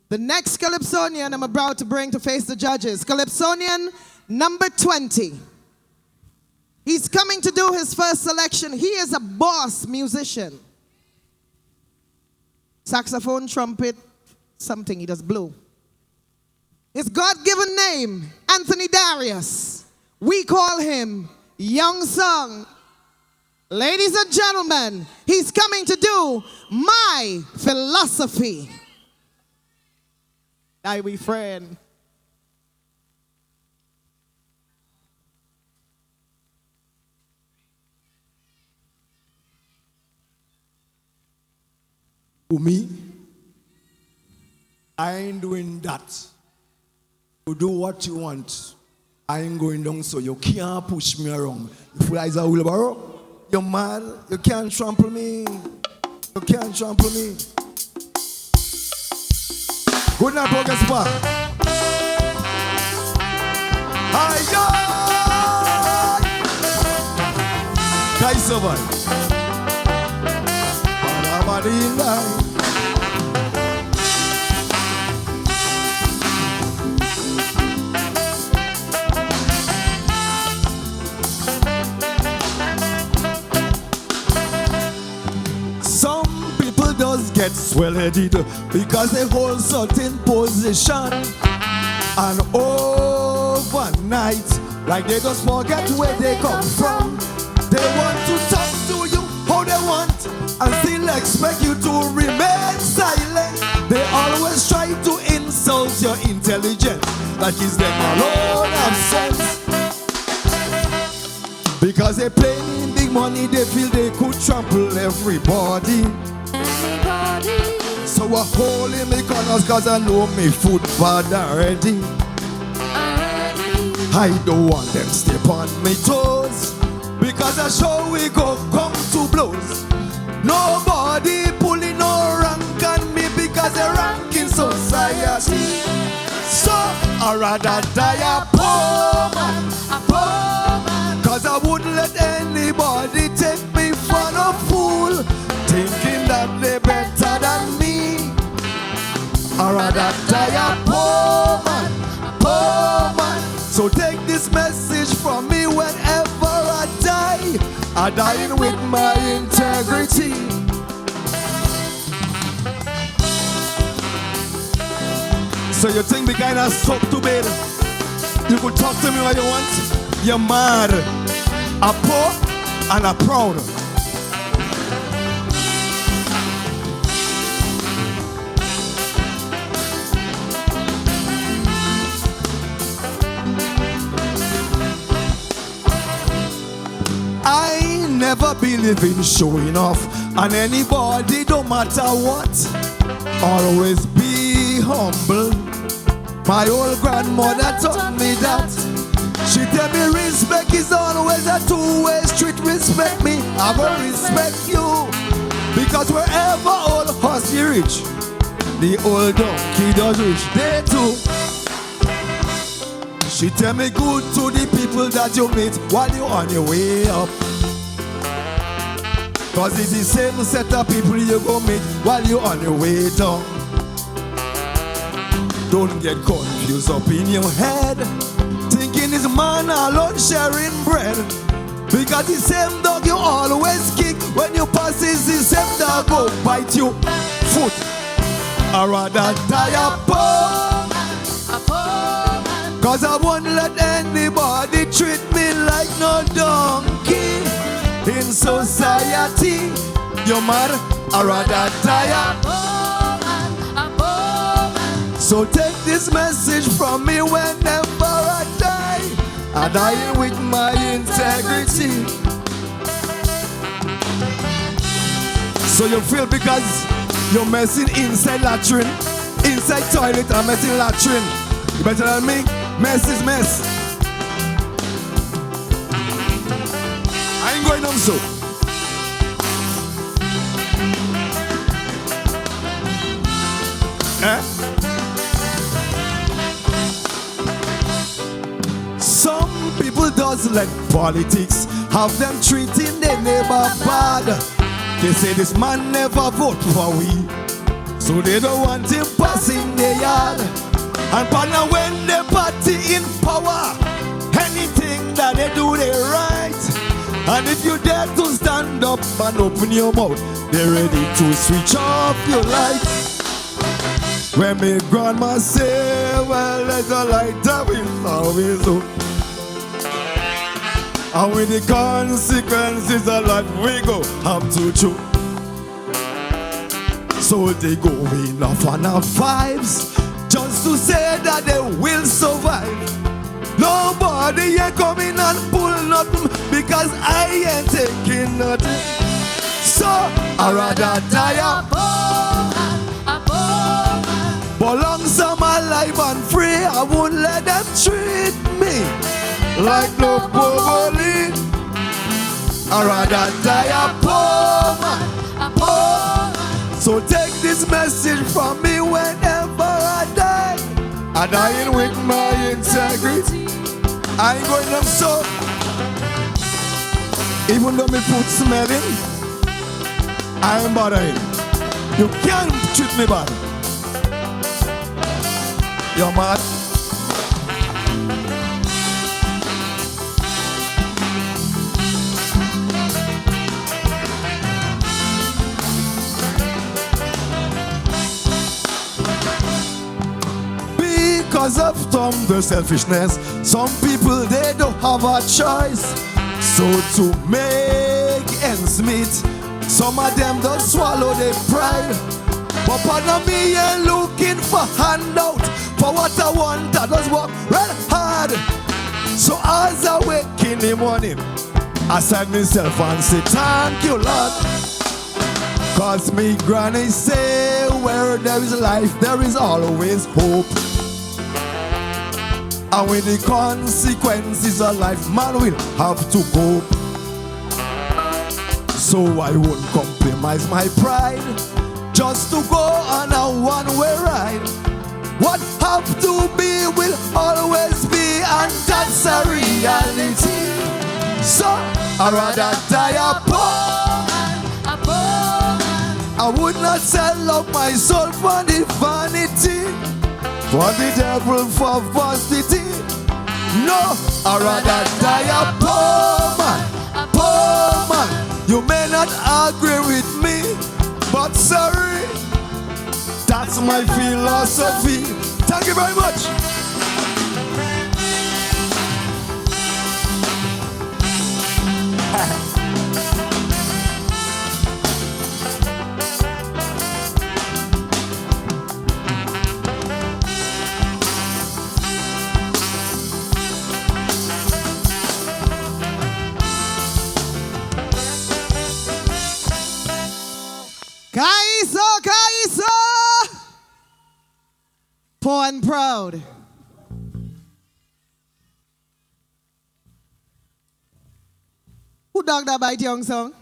The next Calypsonian I'm about to bring to face the judges, Calypsonian number 20. He's coming to do his first selection. He is a boss musician. Saxophone, trumpet, something he does blow. His God-given name, Anthony Darius. We call him Young Song. Ladies and gentlemen, he's coming to do My Philosophy. I we friend. To me, I ain't doing that. You do what you want. I ain't going down, so you can't push me around. If you guys are wheelbarrow, you're mad. You can't trample me. You can't trample me. Good night, progress bar. Hi, guys, survive. Some people does get swell-headed because they hold certain position, and overnight, like they just forget where they come from. They want to talk to you how they want and still expect you to remain silent. They always try to insult your intelligence, that is them alone have sense. Because they play in big money, they feel they could trample everybody. So I hold in me corners cause I know me foot bad already. I don't want them step on me toes, because I show we go come to blows. Nobody pulling no rank on me because they rank in society. So I'd rather die a poor man, cause I wouldn't let anybody take me for a fool, thinking that they better than me. I'd rather die a poor man. So take this message from me whenever I die. I dying with my integrity. So you think me kinda stuck to bed? You could talk to me what you want. You're mad, a poor and a proud. I never believe in showing off on anybody, no matter what. Always be humble. My old grandmother taught me that. She tell me respect is always a two-way street. Respect me, I will respect you. Because wherever old horse you reach, the old donkey does reach there too. She tell me good to the people that you meet while you're on your way up. Cause it's the same set of people you go meet while you're on your way down. Don't get confused up in your head, thinking this man alone sharing bread. Because the same dog you always kick, when you pass is the same dog go bite you foot. I'd rather die a poor man, cause I won't let anybody treat me like no donkey in society. You're mad, I'd rather die a poor man. So take this message from me whenever I die. I die with my integrity. So you feel because you're messing inside latrine, inside toilet, I'm messing latrine. You better than me, mess is mess. I ain't going home so. Some people does like politics, have them treating their neighbor bad. They say this man never vote for we, so they don't want him passing their up and open your mouth. They're ready to switch off your light. When me grandma say, well, there's a light that will always up. And with the consequences of life we go have to choose. So they go in off on our vibes just to say that they will survive. Nobody ain't coming and pull nothing because I ain't taking nothing. So I'd rather die a but long some alive and free, I won't let them treat me like no poverty. I'd rather die a poor man. So take this message from me whenever I die. I'm dying with my integrity. I ain't going up so. Even though me put smell in, I ain't bothering. You can't treat me bad. You're mad. Because of the selfishness, some people they don't have a choice. So to make ends meet, some of them don't swallow their pride. But part of me ain't looking for handout. For what I want, I just work real hard. So as I wake in the morning, I send myself and say thank you, Lord. Cause me granny say where there is life, there is always hope. And with the consequences of life, man will have to cope. So I won't compromise my pride just to go on a one-way ride. What have to be will always be, and that's a reality. So I'd rather die a poor man. I would not sell up my soul for the vanity, for the devil, for vanity. No, I'd rather die a poor man, poor man. You may not agree with me, but sorry, that's my philosophy. Thank you very much. CALYPSO. Poor and proud. Who dog that bite young song?